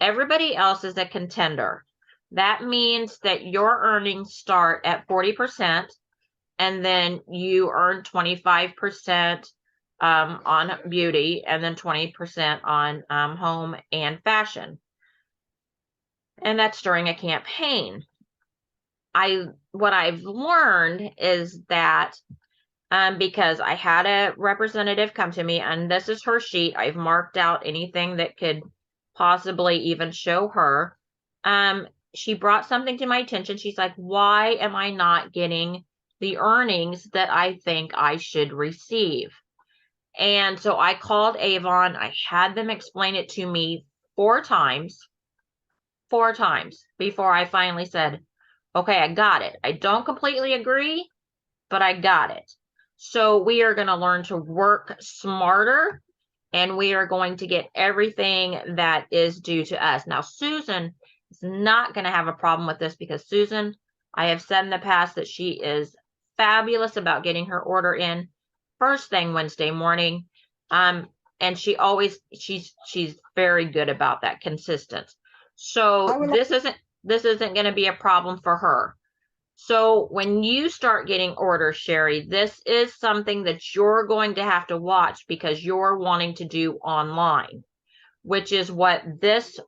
Everybody else is a contender. That means that your earnings start at 40%, and then you earn 25% on beauty, and then 20% on home and fashion. And that's during a campaign. What I've learned is that because I had a representative come to me, and this is her sheet. I've marked out anything that could possibly even show her. She brought something to my attention. She's like, why am I not getting the earnings that I think I should receive? And so I called Avon. I had them explain it to me four times before I finally said, okay, I got it. I don't completely agree, but I got it. So we are going to learn to work smarter, and we are going to get everything that is due to us. Now, Susan is not going to have a problem with this, because Susan, I have said in the past that she is fabulous about getting her order in first thing Wednesday morning. And she's very good about that, consistent. So this isn't going to be a problem for her. So when you start getting orders, Sherry, this is something that you're going to have to watch, because you're wanting to do online, which is what this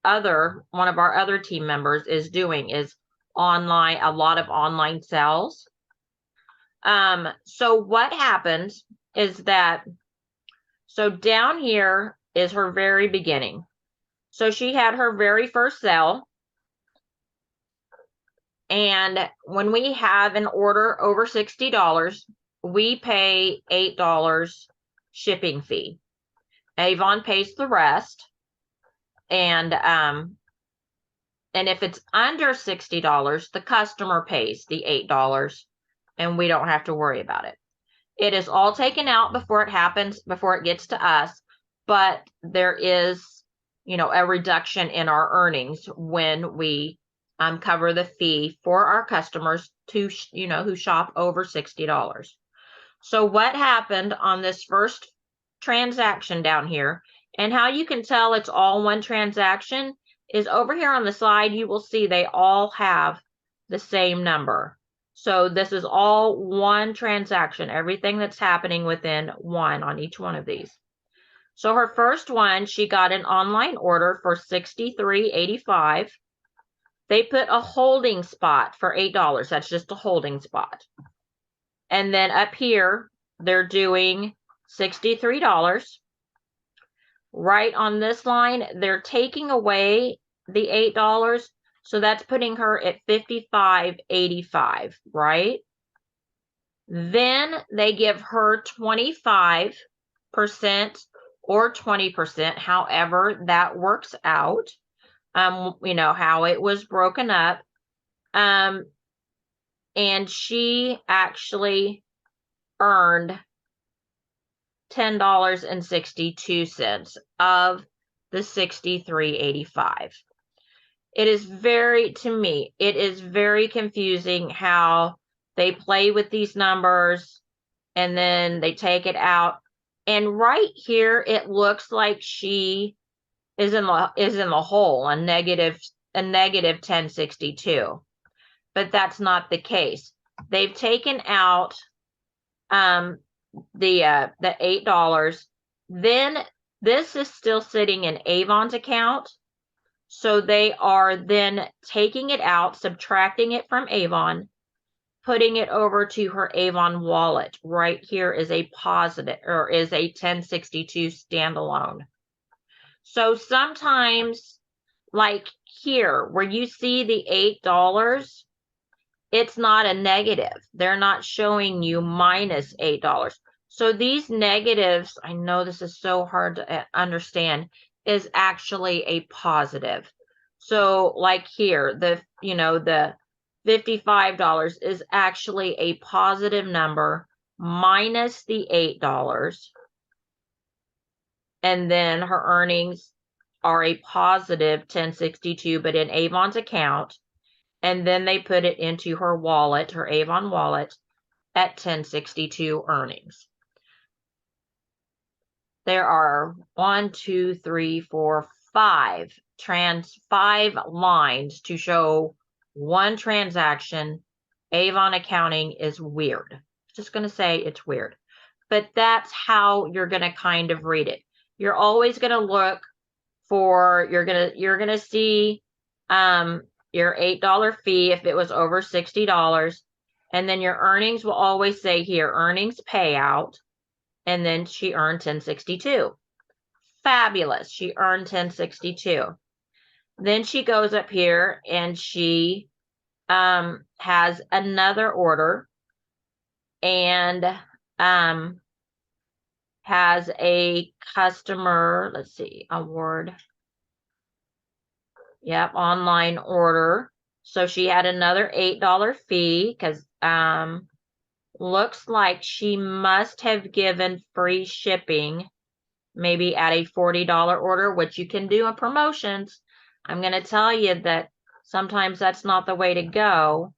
one of our other team members is doing, is online, a lot of online sales. So what happens is that, so down here is her very beginning. So she had her very first sale. And when we have an order over $60, we pay $8 shipping fee. Avon pays the rest. And if it's under $60, the customer pays the $8, and we don't have to worry about it. It is all taken out before it happens, before it gets to us, but there is, a reduction in our earnings when we cover the fee for our customers to, who shop over $60. So what happened on this first transaction down here, and how you can tell it's all one transaction, is over here on the side, you will see they all have the same number. So this is all one transaction, everything that's happening within one on each one of these. So her first one, she got an online order for $63.85. They put a holding spot for $8. That's just a holding spot. And then up here, they're doing $63. Right on this line, they're taking away the $8. So that's putting her at $55.85, right? Then they give her 25% or 20%, however that works out. How it was broken up. And she actually earned $10.62 of the $63.85. It is very confusing how they play with these numbers and then they take it out. And right here, it looks like she is in the hole, a negative 1062, but that's not the case. They've taken out the $8. Then this is still sitting in Avon's account, so they are then taking it out, subtracting it from Avon, putting it over to her Avon wallet. Right here is a positive, or is a 1062 standalone. So sometimes, like here, where you see the $8, it's not a negative. They're not showing you minus $8. So these negatives, I know this is so hard to understand, is actually a positive. So like here, the $55 is actually a positive number minus the $8. And then her earnings are a positive 1062, but in Avon's account. And then they put it into her wallet, her Avon wallet, at 1062 earnings. There are 5 five lines to show one transaction, Avon accounting is weird. Just going to say it's weird. But that's how you're going to kind of read it. You're always going to look for, you're going to see your $8 fee if it was over $60. And then your earnings will always say here, earnings payout. And then she earned $10.62. Fabulous. She earned $10.62. Then she goes up here and she has another order and has a customer, let's see, award. Yep, online order. So she had another $8 fee because looks like she must have given free shipping maybe at a $40 order, which you can do in promotions. I'm going to tell you that sometimes that's not the way to go,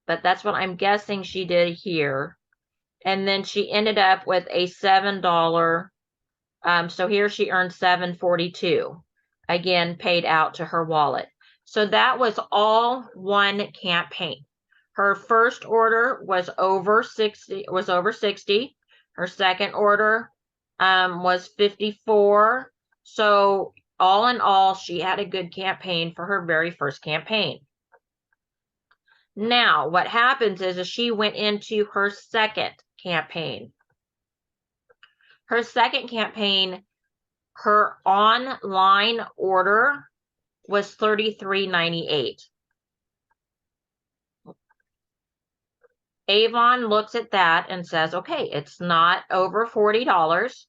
but that's what I'm guessing she did here. And then she ended up with a $7. So here she earned $7.42. Again, paid out to her wallet. So that was all one campaign. Her first order was over 60. Her second order was 54. So all in all, she had a good campaign for her very first campaign. Now, what happens is she went into her second campaign. Her second campaign, her online order was $33.98. Avon looks at that and says, okay, it's not over $40.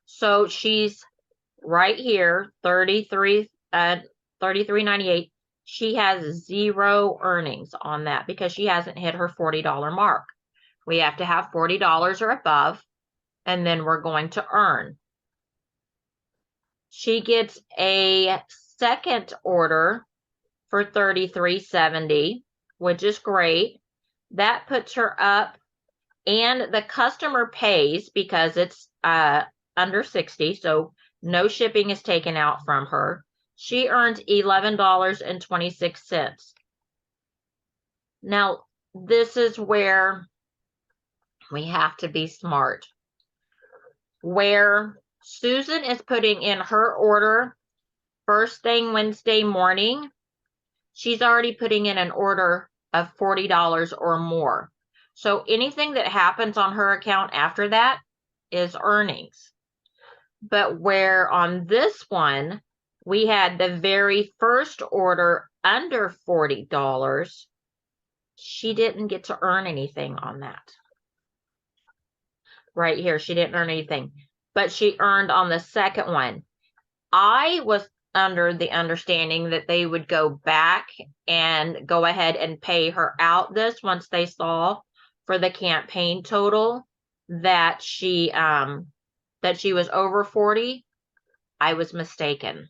So she's right here, $33.98. She has zero earnings on that because she hasn't hit her $40 mark. We have to have $40 or above, and then we're going to earn. She gets a second order for $33.70, which is great. That puts her up, and the customer pays because it's under 60, so no shipping is taken out from her. She earns $11.26. Now, this is where we have to be smart. Where Susan is putting in her order first thing Wednesday morning, she's already putting in an order of $40 or more. So anything that happens on her account after that is earnings. But where on this one, we had the very first order under $40, she didn't get to earn anything on that. Right here, she didn't earn anything, but she earned on the second one. I was under the understanding that they would go back and go ahead and pay her out this once they saw for the campaign total that she was over 40. I was mistaken.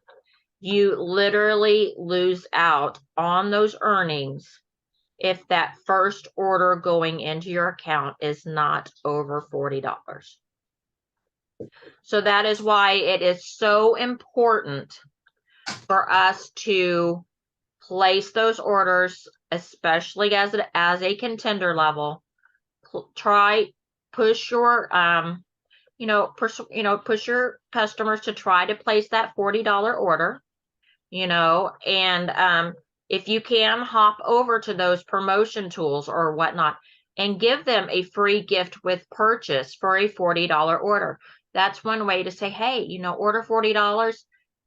You literally lose out on those earnings if that first order going into your account is not over $40. So that is why it is so important for us to place those orders, especially as a contender level. Push your push your customers to try to place that $40 order, and if you can, hop over to those promotion tools or whatnot and give them a free gift with purchase for a $40 order. That's one way to say, hey, order $40,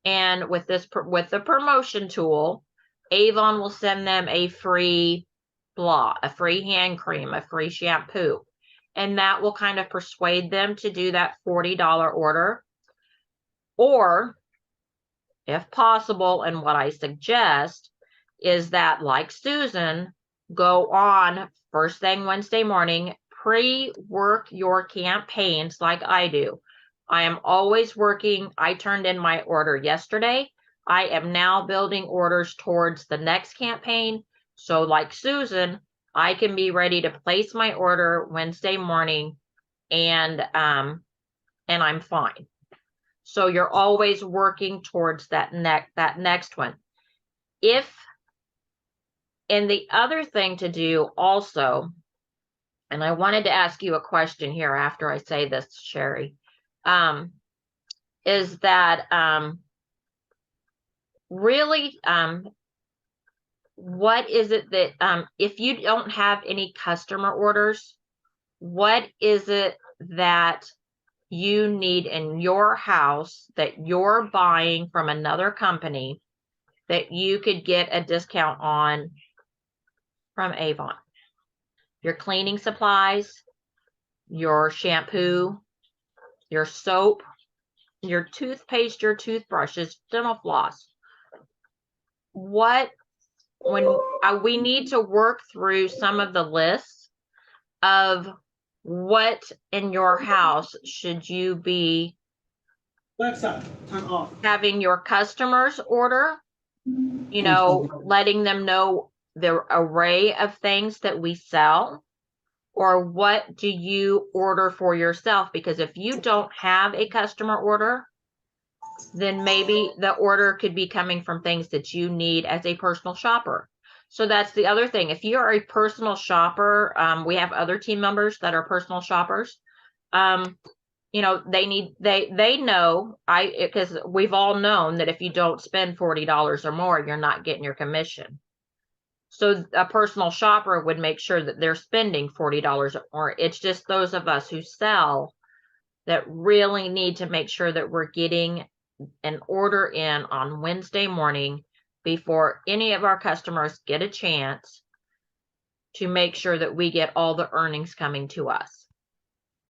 and with the promotion tool, Avon will send them a free a free hand cream, a free shampoo, and that will kind of persuade them to do that $40 order. Or, if possible, and what I suggest is that, like Susan, go on first thing Wednesday morning, pre-work your campaigns like I do. I am always working. I turned in my order yesterday. I am now building orders towards the next campaign. So like Susan, I can be ready to place my order Wednesday morning, and I'm fine. So you're always working towards that next one. And the other thing to do also, and I wanted to ask you a question here after I say this, Sherry, is that really, what is it that, if you don't have any customer orders, what is it that you need in your house that you're buying from another company that you could get a discount on from Avon? Your cleaning supplies, your shampoo, your soap, your toothpaste, your toothbrushes, dental floss. We need to work through some of the lists of what in your house should you be having your customers order, letting them know the array of things that we sell, or what do you order for yourself? Because if you don't have a customer order, then maybe the order could be coming from things that you need as a personal shopper. So that's the other thing. If you're a personal shopper, we have other team members that are personal shoppers. They know, because we've all known that if you don't spend $40 or more, you're not getting your commission. So a personal shopper would make sure that they're spending $40 or more. It's just those of us who sell that really need to make sure that we're getting an order in on Wednesday morning before any of our customers get a chance, to make sure that we get all the earnings coming to us.